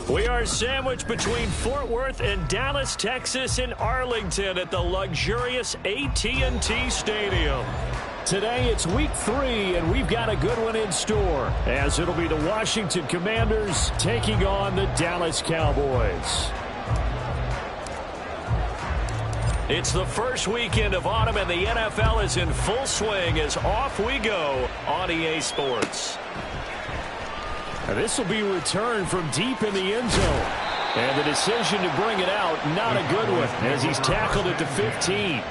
We are sandwiched between Fort Worth and Dallas, Texas in Arlington at the luxurious AT&T Stadium. Today it's week 3, and we've got a good one in store, as it'll be the Washington Commanders taking on the Dallas Cowboys. It's the first weekend of autumn, and the NFL is in full swing as off we go on EA Sports. And this will be a return from deep in the end zone. And the decision to bring it out, not a good one, as he's tackled at the 15.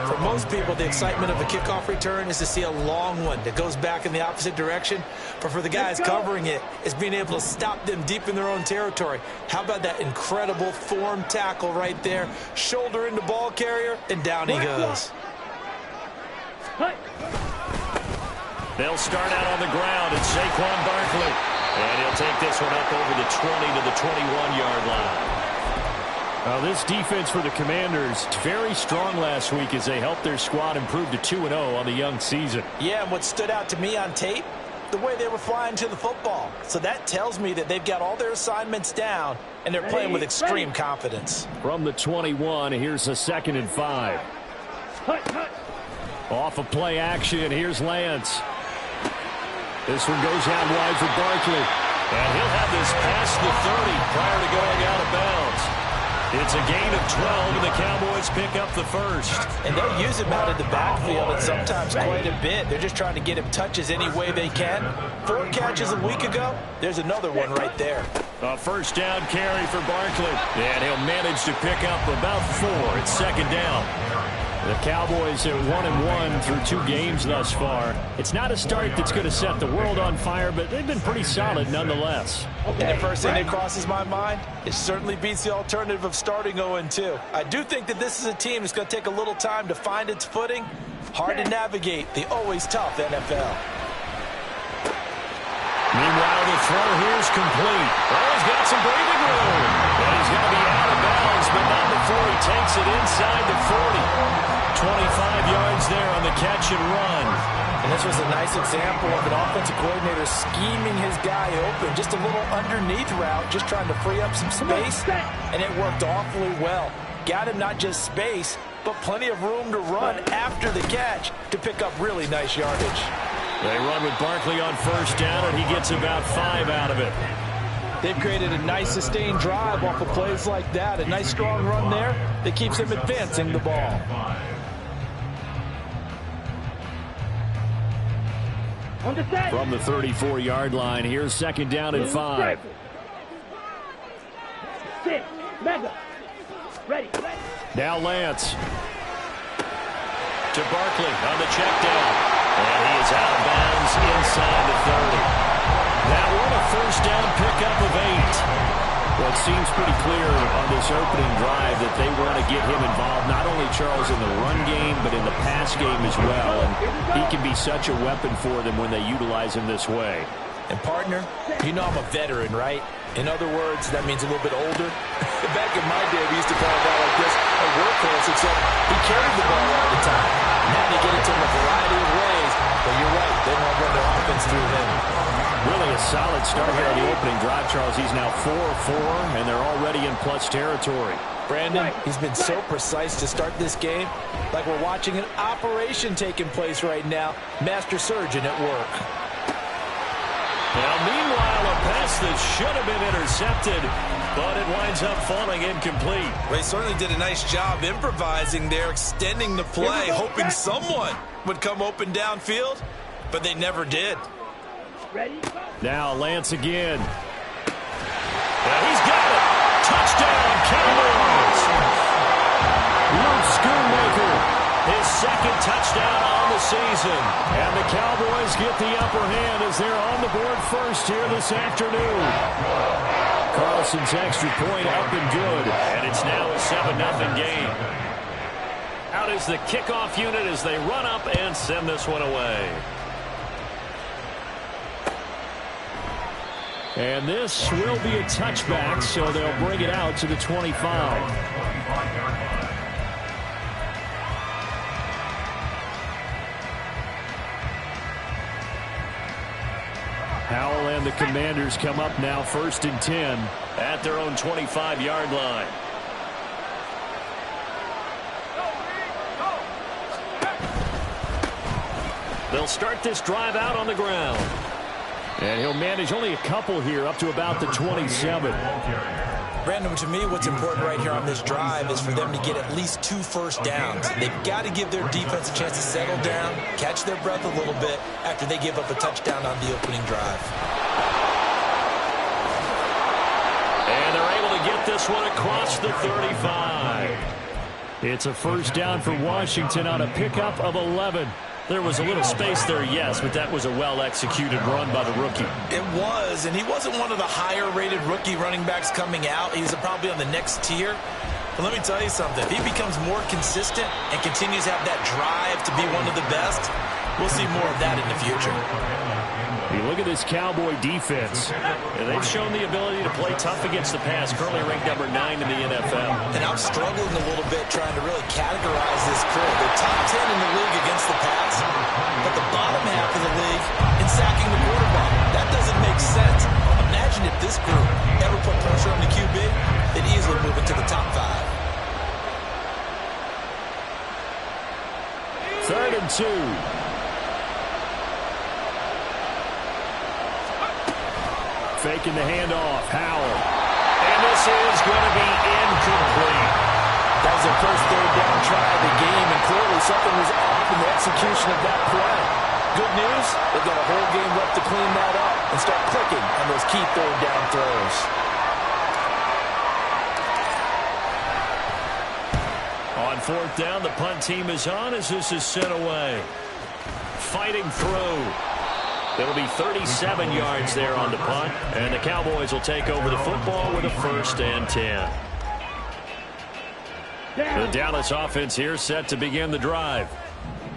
For most people, the excitement of a kickoff return is to see a long one that goes back in the opposite direction. But for the guys covering it, it's being able to stop them deep in their own territory. How about that incredible form tackle right there? Shoulder into ball carrier, and down he goes. They'll start out on the ground. It's Saquon Barkley. And he'll take this one up over the 20 to the 21-yard line. This defense for the Commanders, very strong last week as they helped their squad improve to 2-0 on the young season. Yeah, and what stood out to me on tape, the way they were flying to the football. So that tells me that they've got all their assignments down, and they're playing with extreme confidence. From the 21, here's a 2nd and 5. Off of play action, here's Lance. This one goes out wide for Barkley. And he'll have this past the 30 prior to going out of bounds. It's a gain of 12, and the Cowboys pick up the first. And they'll use him out of the backfield, and sometimes quite a bit. They're just trying to get him touches any way they can. 4 catches a week ago. There's another one right there. A first down carry for Barkley. And he'll manage to pick up about 4. It's 2nd down. The Cowboys are 1-1 through 2 games thus far. It's not a start that's going to set the world on fire, but they've been pretty solid nonetheless. And the first thing that crosses my mind, it certainly beats the alternative of starting 0-2. I do think that this is a team that's going to take a little time to find its footing. Hard to navigate the always tough NFL. Meanwhile, the throw here is complete. Oh, he's got some breathing room. And he's going to be out of bounds, but not before he takes it inside the 40. 25 yards there on the catch and run. And this was a nice example of an offensive coordinator scheming his guy open. Just a little underneath route, just trying to free up some space. And it worked awfully well. Got him not just space, but plenty of room to run after the catch to pick up really nice yardage. They run with Barkley on first down, and he gets about 5 out of it. They've created a nice sustained drive off of plays like that. A nice strong run there that keeps them advancing the ball. From the 34-yard line, here's 2nd down and 5. Now Lance. To Barkley on the check down. And he is out of bounds inside the 30. That one a first down pickup of 8. Well, it seems pretty clear on this opening drive that they want to get him involved, not only, Charles, in the run game, but in the pass game as well. And he can be such a weapon for them when they utilize him this way. And, partner, you know I'm a veteran, right? In other words, that means a little bit older. Back in my day, we used to call a guy like this a workhorse, except he carried the ball all the time. Now they get it to him a variety of ways. But you're right, they won't run their offense through him. Really a solid start here on the opening drive, Charles. He's now 4-4, and they're already in plus territory. Brandon, he's been so precise to start this game, like we're watching an operation taking place right now. Master surgeon at work. Now, meanwhile, a pass that should have been intercepted, but it winds up falling incomplete. They certainly did a nice job improvising there, extending the play, hoping someone would come open downfield, but they never did. Now Lance again. And he's got it. Touchdown, Cowboys. Luke Schoonmaker, his 2nd touchdown on the season. And the Cowboys get the upper hand as they're on the board first here this afternoon. Carlson's extra point up and good. And it's now a 7-0 game. Out is the kickoff unit as they run up and send this one away. And this will be a touchback, so they'll bring it out to the 25. Howell and the Commanders come up now 1st and 10 at their own 25-yard line. They'll start this drive out on the ground. And he'll manage only a couple here up to about the 27. Brandon, to me, what's important right here on this drive is for them to get at least 2 first downs. They've got to give their defense a chance to settle down, catch their breath a little bit after they give up a touchdown on the opening drive. And they're able to get this one across the 35. It's a first down for Washington on a pickup of 11. There was a little space there, yes, but that was a well-executed run by the rookie. It was, and he wasn't one of the higher-rated rookie running backs coming out. He's probably on the next tier. But let me tell you something. If he becomes more consistent and continues to have that drive to be one of the best, we'll see more of that in the future. You look at this Cowboy defense, and they've shown the ability to play tough against the pass, currently ranked number 9 in the NFL. And I'm struggling a little bit trying to really categorize this crew. They're top 10 in the league against the pass, but the bottom half of the league in sacking the quarterback. That doesn't make sense. Imagine if this group ever put pressure on the QB, they'd easily move it to the top 5. 3rd and 2. Faking the handoff, Howell. And this is going to be incomplete. That was their first 3rd down try of the game, and clearly something was off in the execution of that play. Good news, they've got a whole game left to clean that up and start clicking on those key 3rd down throws. On 4th down, the punt team is on as this is sent away. Fighting through. It'll be 37 yards there on the punt, and the Cowboys will take over the football with a 1st and 10. The Dallas offense here set to begin the drive.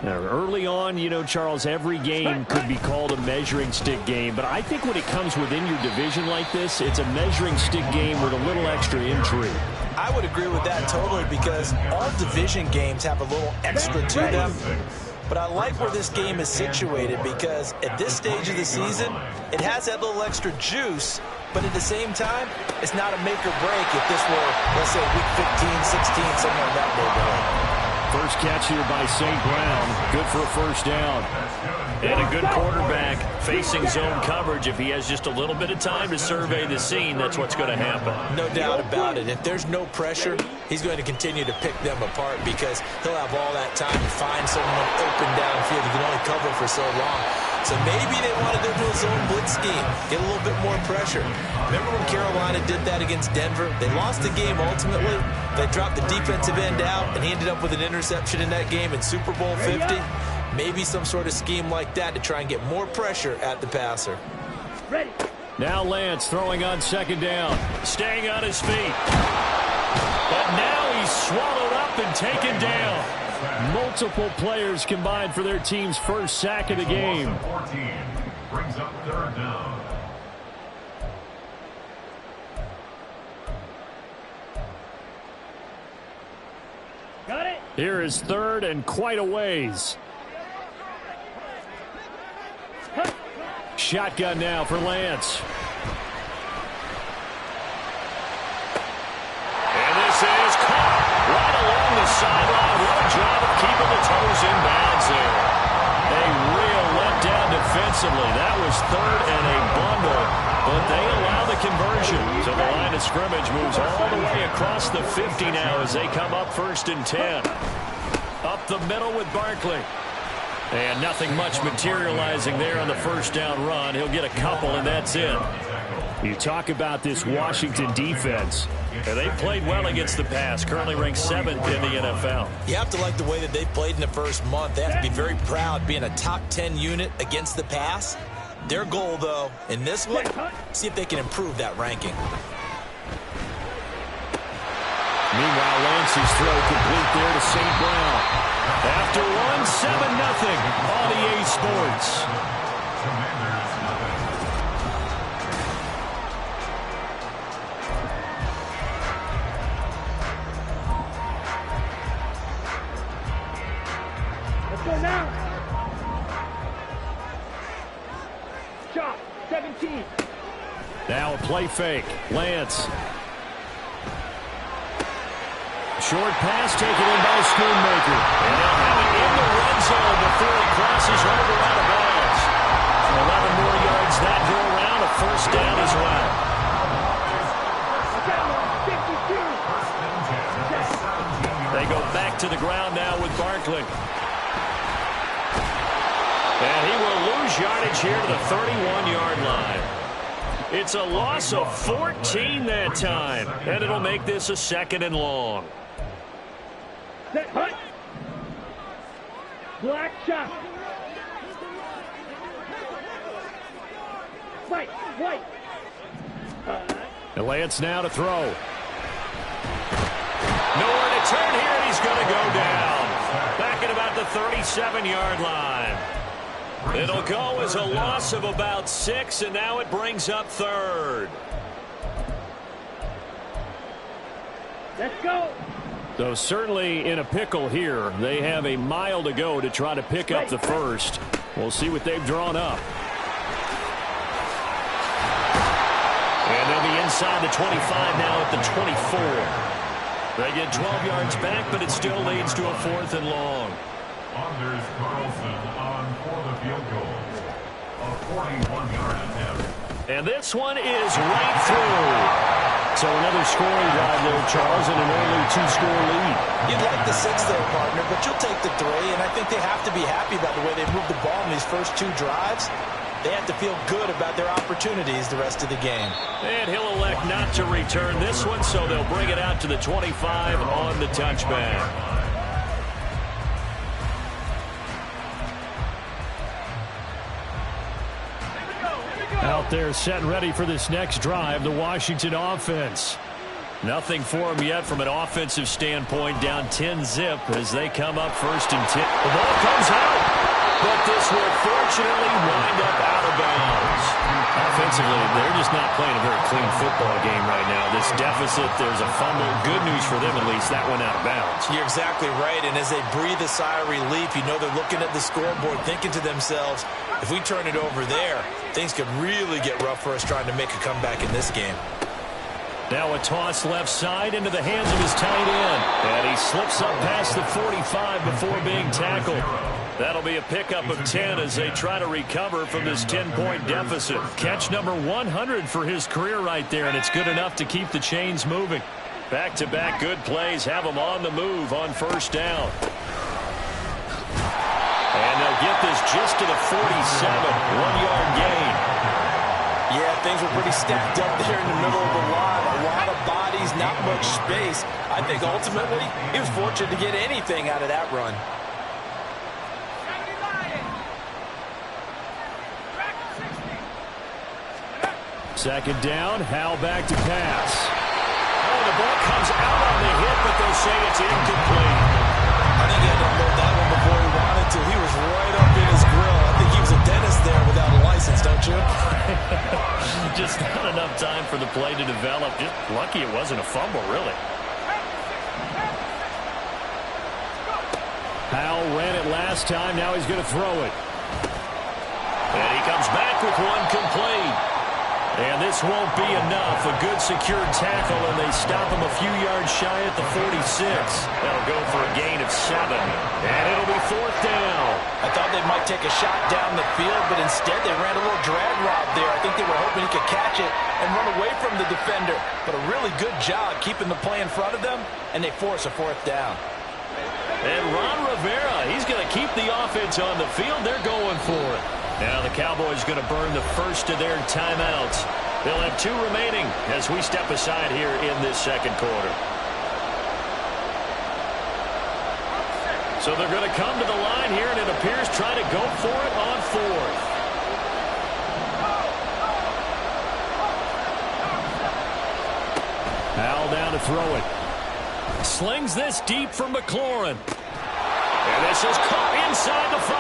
Now, early on, you know, Charles, every game could be called a measuring stick game, but I think when it comes within your division like this, it's a measuring stick game with a little extra intrigue. I would agree with that totally because all division games have a little extra to them. But I like where this game is situated because at this stage of the season, it has that little extra juice, but at the same time, it's not a make or break if this were, let's say, week 15, 16, somewhere in that neighborhood. First catch here by St. Brown. Good for a 1st down. And a good quarterback facing zone coverage. If he has just a little bit of time to survey the scene, that's what's going to happen. No doubt about it. If there's no pressure, he's going to continue to pick them apart because he'll have all that time to find someone open downfield. He can only cover for so long. So maybe they want to go to a zone blitz scheme, get a little bit more pressure. Remember when Carolina did that against Denver? They lost the game ultimately. They dropped the defensive end out, and he ended up with an interception in that game in Super Bowl 50. Maybe some sort of scheme like that to try and get more pressure at the passer. Ready. Now Lance throwing on 2nd down, staying on his feet. But now he's swallowed up and taken down. Multiple players combined for their team's first sack of the game. Brings up 3rd down. Got it. Here is 3rd and quite a ways. Shotgun now for Lance. And this is caught right along the sideline. What a job of keeping the toes in bounds there. A real letdown defensively. That was 3rd and a bundle, but they allow the conversion. So the line of scrimmage moves all the way across the 50 now as they come up 1st and 10. Up the middle with Barkley. And nothing much materializing there on the 1st down run. He'll get a couple, and that's it. You talk about this Washington defense. And they've played well against the pass, currently ranked 7th in the NFL. You have to like the way that they've played in the first month. They have to be very proud being a top 10 unit against the pass. Their goal, though, in this one, see if they can improve that ranking. Meanwhile, Lance's throw complete there to St. Brown. After one, 7-0 on EA Sports. Commanders, nothing. Let's go now. Chop, 17. Now a play fake. Lance. Short pass taken in by Schoonmaker. And they'll have it in the red zone before he crosses over out of bounds. 11 more yards that go around. A first down as well. They go back to the ground now with Barkley. And he will lose yardage here to the 31-yard line. It's a loss of 14 that time. And it'll make this a 2nd and long. Set, hut. Black shot. White. And Lance now to throw. Nowhere to turn here, and he's going to go down. Back at about the 37-yard line. It'll go as a loss of about 6, and now it brings up 3rd. Let's go. So certainly in a pickle here. They have a mile to go to try to pick up the first. We'll see what they've drawn up. And they'll be inside the 25 now at the 24. They get 12 yards back, but it still leads to a 4th and long. Anders Carlson on for the field goal. A 41-yard attempt. And this one is right through. So another scoring drive there, Charles, and an early 2-score lead. You'd like the 6 there, partner, but you'll take the 3, and I think they have to be happy about the way they moved the ball in these first 2 drives. They have to feel good about their opportunities the rest of the game. And he'll elect not to return this one, so they'll bring it out to the 25 on the touchback. Out there set and ready for this next drive, the Washington offense. Nothing for them yet from an offensive standpoint, down 10-zip as they come up 1st and 10. The ball comes out, but this will fortunately wind up out of bounds. Offensively, they're just not playing a very clean football game right now. This deficit, there's a fumble. Good news for them, at least. That went out of bounds. You're exactly right, and as they breathe a sigh of relief, you know they're looking at the scoreboard, thinking to themselves, if we turn it over there, things could really get rough for us trying to make a comeback in this game. Now a toss left side into the hands of his tight end. And he slips up past the 45 before being tackled. That'll be a pickup of 10 as they try to recover from this 10-point deficit. Catch number 100 for his career right there, and it's good enough to keep the chains moving. Back-to-back good plays have him on the move on 1st down. And they'll get this just to the 47, 1-yard gain. Yeah, things were pretty stacked up there in the middle of the line. A lot of bodies, not much space. I think ultimately he was fortunate to get anything out of that run. Second down, Howell back to pass. Oh, the ball comes out on the hit, but they'll say it's incomplete. I think he had to unload that one before he wanted to. He was right up in his grill. I think he was a dentist there without a license, don't you? Just not enough time for the play to develop. Just lucky it wasn't a fumble, really. Howell ran it last time. Now he's going to throw it. And he comes back with one complete. And this won't be enough. A good secured tackle, and they stop him a few yards shy at the 46. That'll go for a gain of 7. And it'll be 4th down. I thought they might take a shot down the field, but instead they ran a little drag route there. I think they were hoping he could catch it and run away from the defender. But a really good job keeping the play in front of them, and they force a 4th down. And Ron Rivera, he's going to keep the offense on the field. They're going for it. Now the Cowboys going to burn the first of their timeouts. They'll have 2 remaining as we step aside here in this 2nd quarter. So they're going to come to the line here, and it appears trying to go for it on 4th. Howell down to throw it. Slings this deep for McLaurin. And this is caught inside the 5.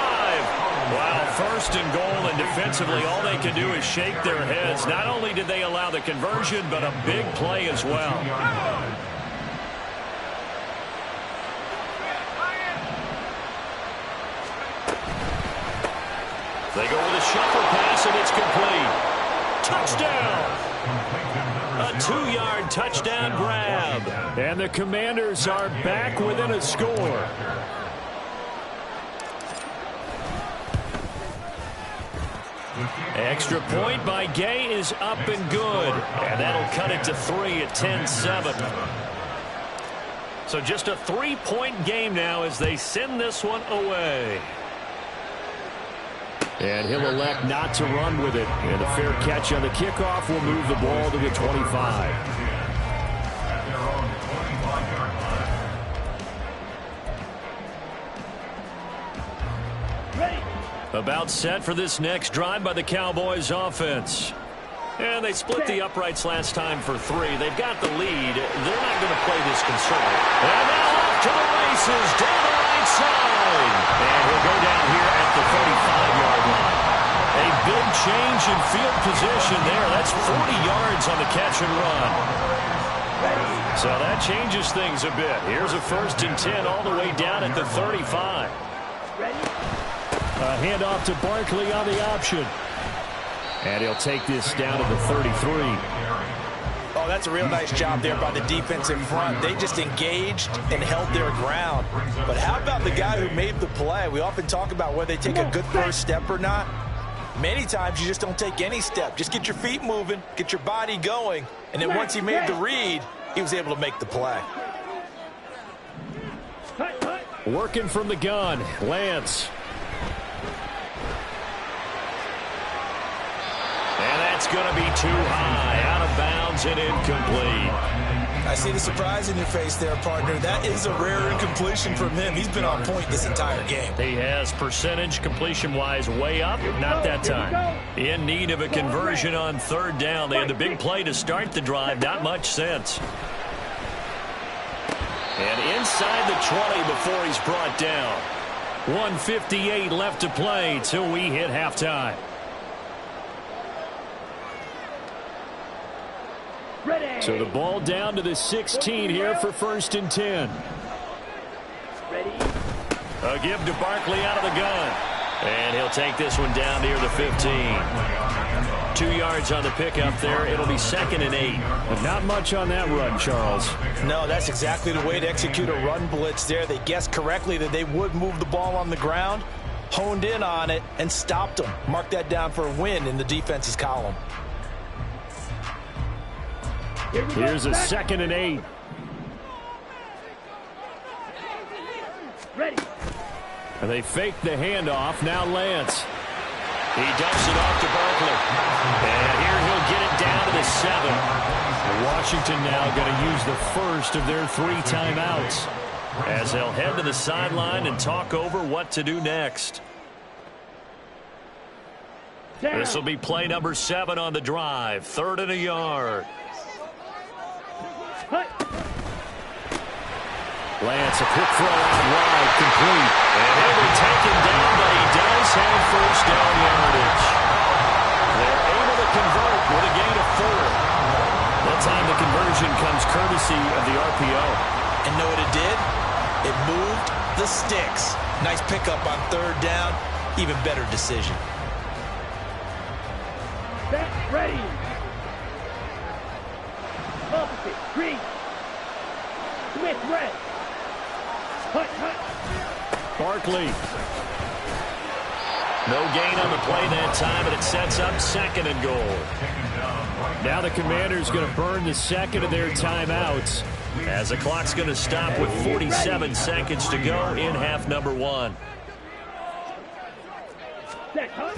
Wow, first and goal, and defensively all they can do is shake their heads. Not only did they allow the conversion, but a big play as well. They go with a shuffle pass, and it's complete. Touchdown! A 2-yard touchdown grab. And the Commanders are back within a score. Extra point by Gay is up and good. And that'll cut it to 3 at 10-7. So just a 3-point game now as they send this one away. And he'll elect not to run with it. And a fair catch on the kickoff will move the ball to the 25. Ready. About set for this next drive by the Cowboys offense. And they split the uprights last time for 3. They've got the lead. They're not going to play this conservative. And now off to the races down the right side. And he'll go down here at the 35-yard line. A big change in field position there. That's 40 yards on the catch and run. So that changes things a bit. Here's a 1st and 10 all the way down at the 35. A handoff to Barkley on the option. And he'll take this down to the 33. Oh, that's a real nice job there by the defense in front. They just engaged and held their ground. But how about the guy who made the play? We often talk about whether they take a good first step or not. Many times you just don't take any step. Just get your feet moving, get your body going. And then once he made the read, he was able to make the play. Working from the gun, Lance. And that's going to be too high, out of bounds and incomplete. I see the surprise in your face there, partner. That is a rare incompletion from him. He's been on point this entire game. He has percentage completion-wise way up, not that time. In need of a conversion on 3rd down. They had the big play to start the drive, not much sense. And inside the 20 before he's brought down. 1:58 left to play till we hit halftime. So the ball down to the 16 here for 1st and 10. Ready. A give to Barkley out of the gun. And he'll take this one down near the 15. 2 yards on the pickup there. It'll be 2nd and 8. But not much on that run, Charles. No, that's exactly the way to execute a run blitz there. They guessed correctly that they would move the ball on the ground, honed in on it, and stopped them. Mark that down for a win in the defense's column. Here's a 2nd and 8. Ready. And they fake the handoff. Now Lance. He dumps it off to Barkley. And here he'll get it down to the 7. Washington now going to use the first of their 3 timeouts as they'll head to the sideline and talk over what to do next. This will be play number 7 on the drive. 3rd and a yard. Lance, a quick throw out wide, complete. And he'll be taken down, but he does have 1st down yardage. They're able to convert with a gain of 4. That time the conversion comes courtesy of the RPO. And know what it did? It moved the sticks. Nice pickup on 3rd down. Even better decision. Set. Ready. Opposite. Green. Smith. Red. Hut. Barkley. No gain on the play that time, but it sets up 2nd and goal. Now the Commanders going to burn the 2nd of their timeouts as the clock's going to stop with 47 seconds to go in half number 1. Set. Hut.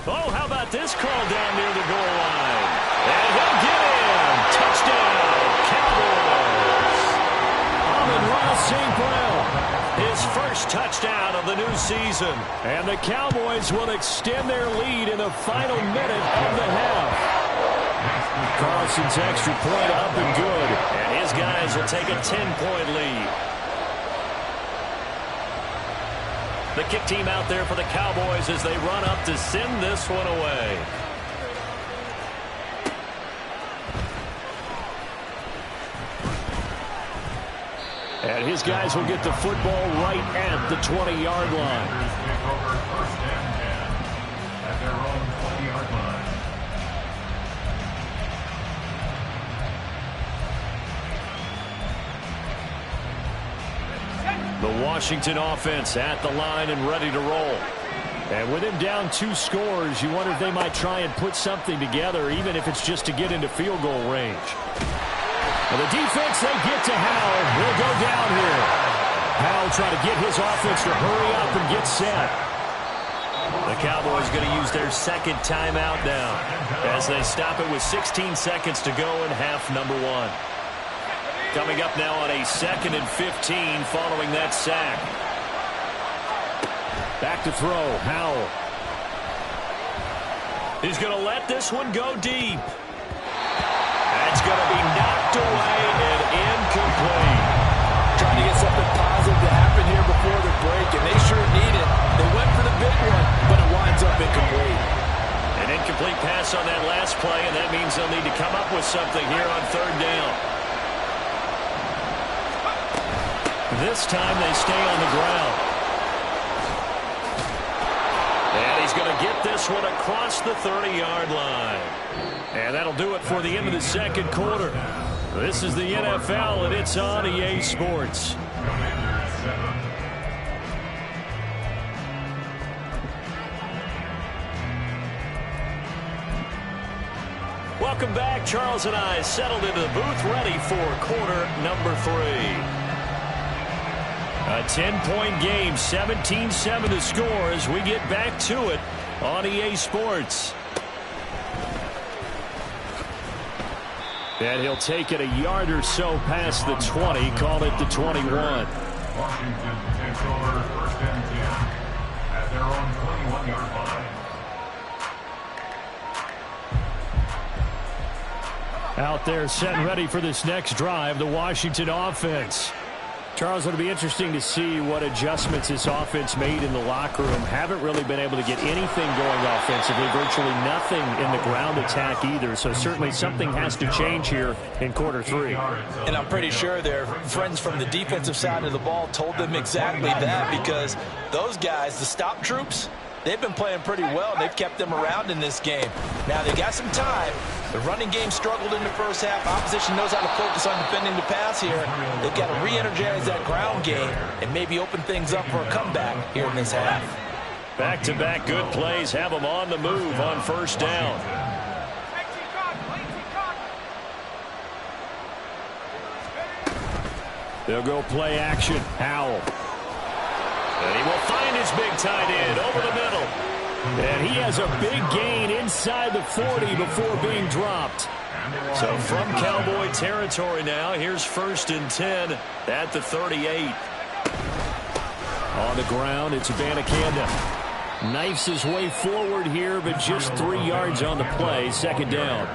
Oh, how about this call down near the goal line? And he'll get in. Touchdown, Cowboys. Amon-Ra St. Brown, his first touchdown of the new season. And the Cowboys will extend their lead in the final minute of the half. Carlson's extra point up and good. And his guys will take a 10-point lead. The kick team out there for the Cowboys as they run up to send this one away. And his guys will get the football right at the 20-yard line. First and 10 at their own 20-yard line. The Washington offense at the line and ready to roll. And with him down 2 scores, you wonder if they might try and put something together, even if it's just to get into field goal range. And the defense, they get to Howell. Will go down here. Howell trying to get his offense to hurry up and get set. The Cowboys going to use their second timeout now as they stop it with 16 seconds to go in half number 1. Coming up now on a 2nd and 15 following that sack. Back to throw, Howell. He's going to let this one go deep. That's going to be knocked away and incomplete. Trying to get something positive to happen here before the break, and they sure need it. They went for the big one, but it winds up incomplete. An incomplete pass on that last play, and that means they'll need to come up with something here on 3rd down. This time they stay on the ground. And he's going to get this one across the 30-yard line. And that'll do it for the end of the 2nd quarter. This is the NFL, and it's on EA Sports. Welcome back. Charles and I settled into the booth, ready for quarter number 3. A 10-point game, 17-7 to score as we get back to it on EA Sports. And he'll take it a yard or so past the 20, call it the 21. Washington takes over 1st and 10 at their own 21-yard line. Out there set and ready for this next drive, the Washington offense. Charles, it'll be interesting to see what adjustments this offense made in the locker room. Haven't really been able to get anything going offensively, virtually nothing in the ground attack either. So certainly something has to change here in quarter 3. And I'm pretty sure their friends from the defensive side of the ball told them exactly that, because those guys, the stop troops, they've been playing pretty well. They've kept them around in this game. Now, they got some time. The running game struggled in the first half. Opposition knows how to focus on defending the pass here. They've got to re-energize that ground game and maybe open things up for a comeback here in this half. Back-to-back good plays have them on the move on 1st down. They'll go play action. Howell. And he will find his big tight end over the middle. And he has a big gain inside the 40 before being dropped. So from Cowboy territory now, here's 1st and 10 at the 38. On the ground, it's Abanikanda. Knifes his way forward here, but just 3 yards on the play. 2nd down.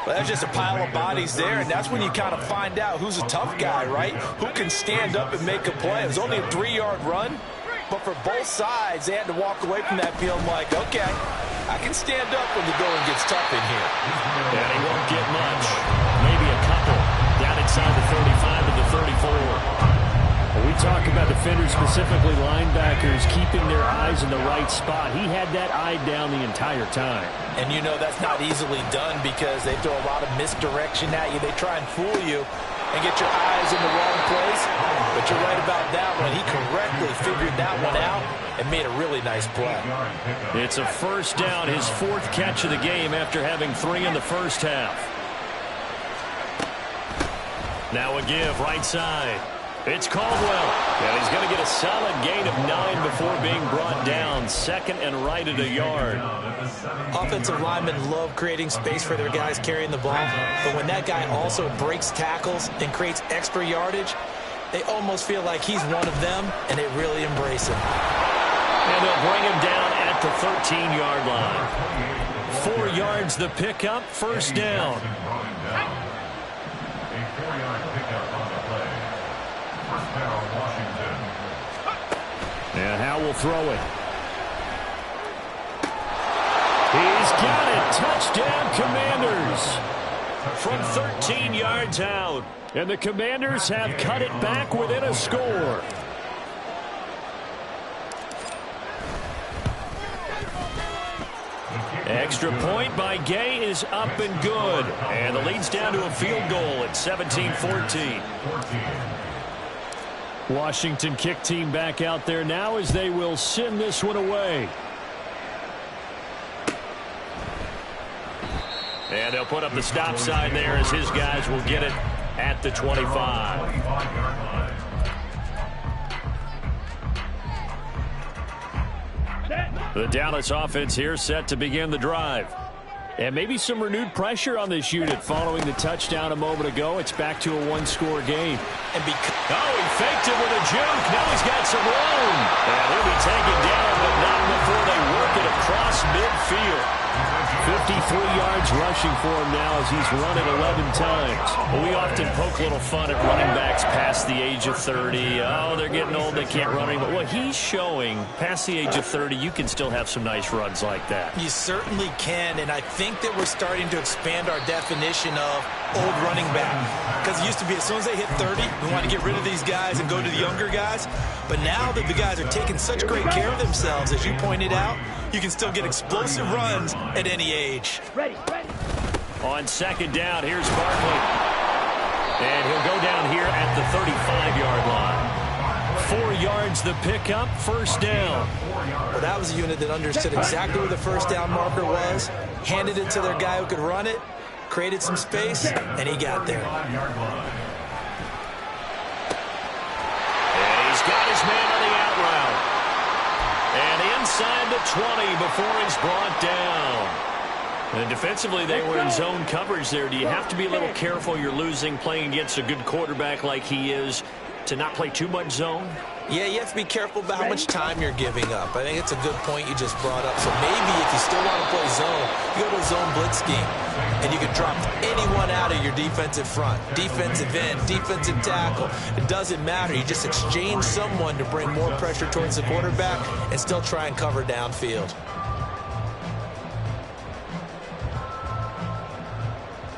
Well, that's just a pile of bodies there, and that's when you kind of find out who's a tough guy, right? Who can stand up and make a play. It was only a 3-yard run, but for both sides, they had to walk away from that feeling like, okay, I can stand up when the going gets tough in here. And he won't get much. Maybe a couple. Down inside the 35 to the 34. We talk about defenders, specifically linebackers, keeping their eyes in the right spot. He had that eye down the entire time. And you know that's not easily done because they throw a lot of misdirection at you. They try and fool you and get your eyes in the wrong place. But you're right about that one. He correctly figured that one out and made a really nice play. It's a 1st down, his 4th catch of the game after having 3 in the first half. Now a give right side. It's Caldwell, and he's going to get a solid gain of 9 before being brought down. 2nd and right at a yard. Offensive linemen love creating space for their guys carrying the ball, but when that guy also breaks tackles and creates extra yardage, they almost feel like he's one of them, and they really embrace him. And they'll bring him down at the 13-yard line. 4 yards the pickup, 1st down. 4-yard pickup on the play. First down, Washington. And Howe will throw it. He's got it. Touchdown, Commanders. From 13 yards out. And the Commanders have cut it back within a score. Extra point by Gay is up and good. And the lead's down to a field goal at 17-14. Washington kick team back out there now as they will send this one away. And they'll put up the stop sign there as his guys will get it at the 25. The Dallas offense here set to begin the drive. And maybe some renewed pressure on this unit following the touchdown a moment ago. It's back to a one-score game. And he faked it with a juke. Now he's got some room. And he'll be taken down, but not before they work it across midfield. 53 yards rushing for him now as he's run it 11 times. Well, we often poke a little fun at running backs past the age of 30. Oh, they're getting old, they can't run anymore. Well, he's showing past the age of 30, you can still have some nice runs like that. You certainly can, and I think that we're starting to expand our definition of old running back. Because it used to be as soon as they hit 30, we want to get rid of these guys and go to the younger guys. But now that the guys are taking such great care of themselves, as you pointed out, you can still get explosive runs at any age. Ready. On second down, here's Barkley. And he'll go down here at the 35-yard line. 4 yards the pickup, first down. Well, that was a unit that understood exactly where the first down marker was, handed it to their guy who could run it, created some space, and he got there. And he's got his man on the out route. And inside the 20 before he's brought down. And defensively, they were in zone coverage there. Do you have to be a little careful? You're losing, playing against a good quarterback like he is, to not play too much zone? Yeah, you have to be careful about how much time you're giving up. I think it's a good point you just brought up. So maybe if you still want to play zone, you go to a zone blitz scheme, and you can drop anyone out of your defensive front, defensive end, defensive tackle. It doesn't matter. You just exchange someone to bring more pressure towards the quarterback and still try and cover downfield.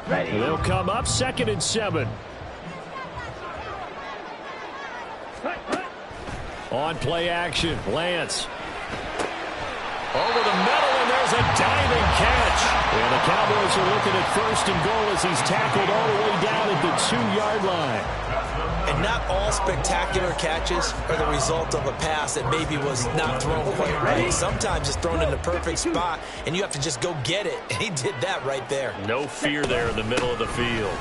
Ready. They'll come up 2nd and 7. On play action, Lance. Over the middle, and there's a diving catch. And the Cowboys are looking at 1st and goal as he's tackled all the way down at the 2-yard line. And not all spectacular catches are the result of a pass that maybe was not thrown quite right. Sometimes it's thrown in the perfect spot, and you have to just go get it. And he did that right there. No fear there in the middle of the field.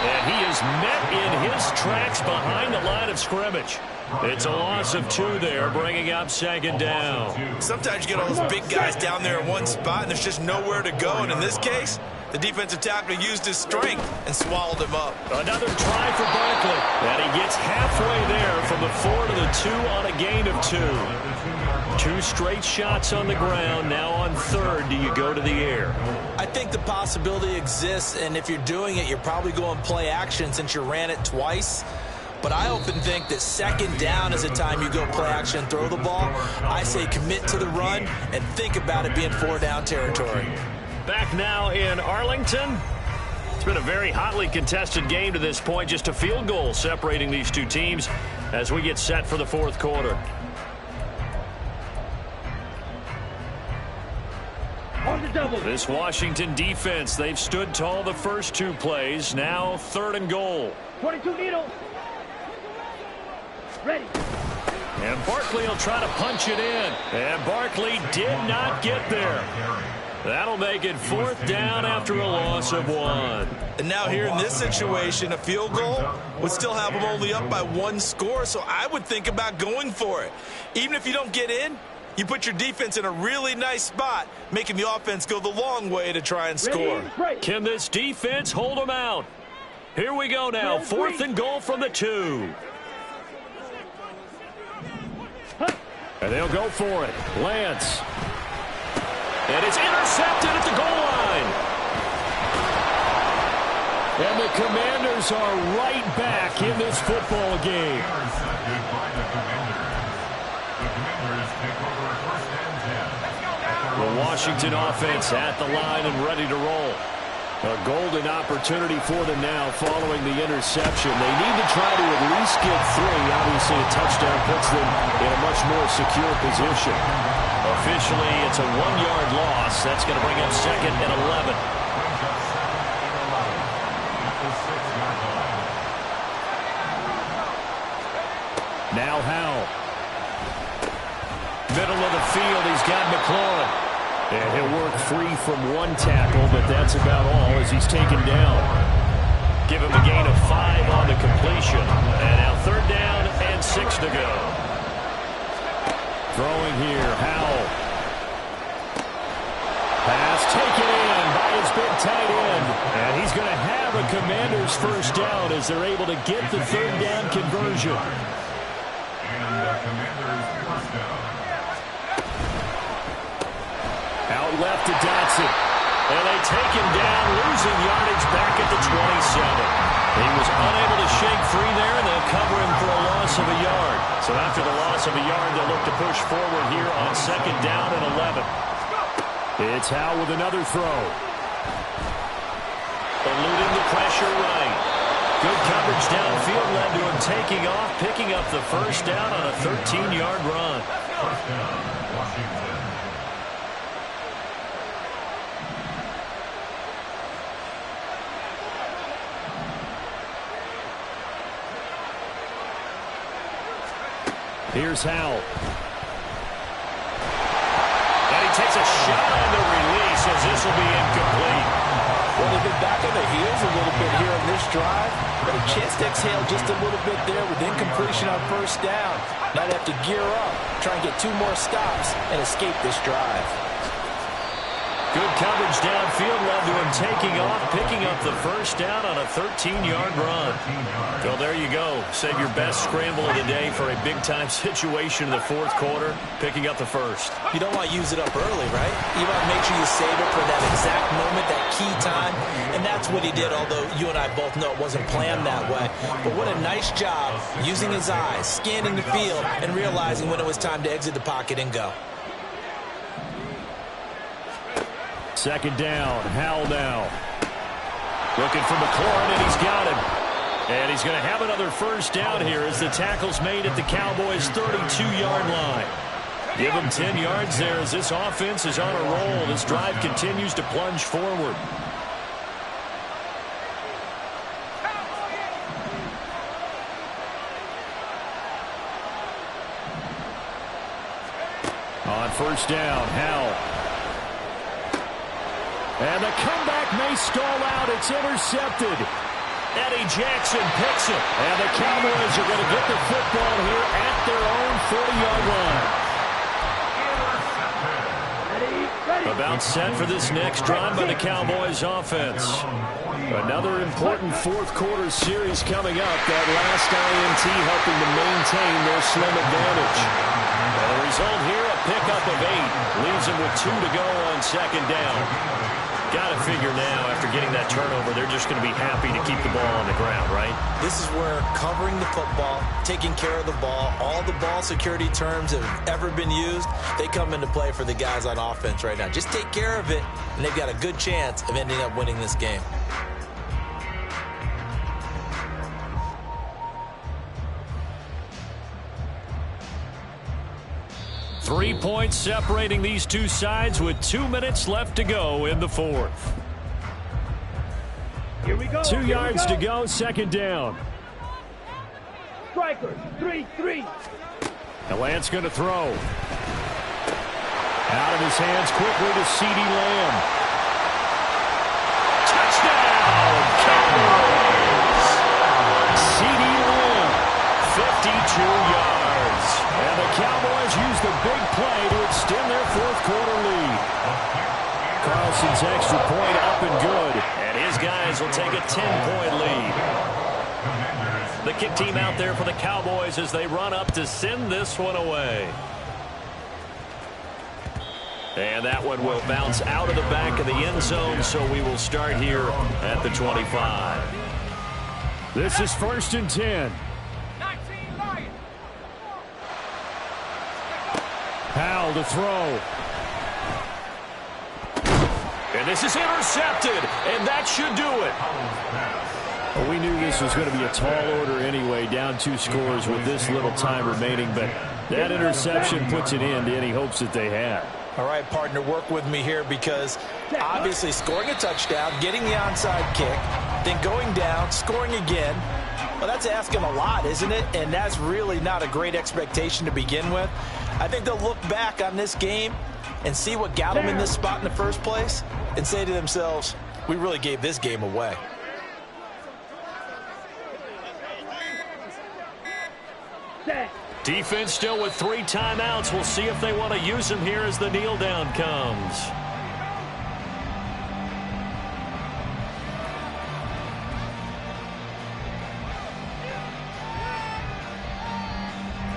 And he is met in his tracks behind the line of scrimmage. It's a loss of 2 there, bringing up 2nd down. Sometimes you get all those big guys down there in one spot, and there's just nowhere to go. And in this case, the defensive tackle used his strength and swallowed him up. Another try for Barkley. And he gets halfway there from the 4 to the 2 on a gain of 2. 2 straight shots on the ground. Now on 3rd, do you go to the air? I think the possibility exists, and if you're doing it, you're probably going play action since you ran it twice. But I often think that 2nd down is a time you go play action and throw the ball. I say commit to the run and think about it being 4-down territory. Back now in Arlington. It's been a very hotly contested game to this point. Just a field goal separating these two teams as we get set for the 4th quarter. On the double. This Washington defense, they've stood tall the first 2 plays. Now 3rd and goal. 22 needles. Ready. And Barkley will try to punch it in. And Barkley did not get there. That'll make it 4th down after a loss of 1. And now here in this situation, a field goal would still have them only up by 1 score. So I would think about going for it. Even if you don't get in, you put your defense in a really nice spot, making the offense go the long way to try and score. Can this defense hold them out? Here we go now. 4th and goal from the 2. And they'll go for it. Lance. And it's intercepted at the goal line. And the Commanders are right back in this football game. Intercepted by the Commanders. The Commanders take over first and 10. The Washington offense at the line and ready to roll. A golden opportunity for them now following the interception. They need to try to at least get 3. Obviously, a touchdown puts them in a much more secure position. Officially, it's a 1-yard loss. That's going to bring up second and 11. Now Howell. Middle of the field, he's got McLaurin. And he'll work free from 1 tackle, but that's about all as he's taken down. Give him a gain of 5 on the completion. And now 3rd down and 6 to go. Throwing here, Howell. Pass taken in by his big tight end. And he's going to have a Commanders first down as they're able to get the 3rd down conversion. And the Commanders first down. Out left to Dotson. And they take him down, losing yardage back at the 27. He was unable to shake free there, and they'll cover him for a loss of a yard. So after the loss of a yard, they'll look to push forward here on 2nd down and 11. It's Howell with another throw. Eluding the pressure right. Good coverage downfield led to him taking off, picking up the first down on a 13-yard run. First down, Washington. Here's Howell. And he takes a shot on the release as this will be incomplete. Well, they've been back on their heels a little bit here on this drive, but a chance to exhale just a little bit there with incompletion on first down. Now they have to gear up, try and get 2 more stops, and escape this drive. Good coverage downfield led to him taking off, picking up the first down on a 13-yard run. So there you go. Save your best scramble of the day for a big-time situation in the 4th quarter, picking up the first. You don't want to use it up early, right? You want to make sure you save it for that exact moment, that key time, and that's what he did, although you and I both know it wasn't planned that way. But what a nice job using his eyes, scanning the field, and realizing when it was time to exit the pocket and go. 2nd down, Howell now. Looking for McLaurin, and he's got him. And he's going to have another first down here as the tackle's made at the Cowboys' 32-yard line. Give him 10 yards there as this offense is on a roll. This drive continues to plunge forward. On first down, Howell. And the comeback may stall out. It's intercepted. Eddie Jackson picks it. And the Cowboys are going to get the football here at their own 40-yard line. About set for this next drive by the Cowboys offense. Another important 4th quarter series coming up. That last INT helping to maintain their slim advantage. And the result here, a pickup of 8. Leaves them with 2 to go on 2nd down. Got to figure now, after getting that turnover, they're just going to be happy to keep the ball on the ground, right? This is where covering the football, taking care of the ball, all the ball security terms that have ever been used, they come into play for the guys on offense right now. Just take care of it, and they've got a good chance of ending up winning this game. Three points separating these two sides with 2 minutes left to go in the 4th. Here we go. 2 yards to go, 2nd down. Strikers, 3-3. And Lance going to throw. Out of his hands quickly to CeeDee Lamb. Touchdown, Cowboys! CeeDee Lamb, 52 yards. And the Cowboys use the big play to extend their 4th quarter lead. Carlson's extra point up and good. And his guys will take a 10-point lead. The kick team out there for the Cowboys as they run up to send this one away. And that one will bounce out of the back of the end zone, so we will start here at the 25. This is 1st and 10. Powell to throw. And this is intercepted, and that should do it. Well, we knew this was going to be a tall order anyway, down 2 scores with this little time remaining, but that interception puts an end to any hopes that they had. All right, partner, work with me here because obviously scoring a touchdown, getting the onside kick, then going down, scoring again, well, that's asking a lot, isn't it? And that's really not a great expectation to begin with. I think they'll look back on this game and see what got them in this spot in the first place and say to themselves, we really gave this game away. Defense still with 3 timeouts. We'll see if they want to use them here as the kneel down comes.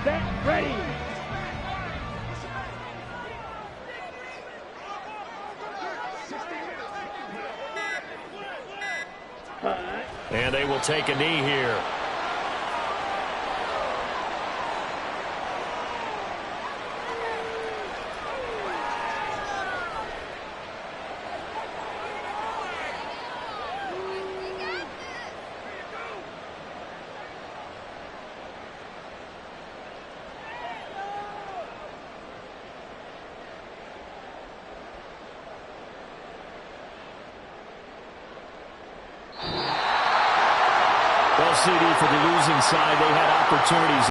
Set, ready. And they will take a knee here. Well, CD, for the losing side, they had opportunities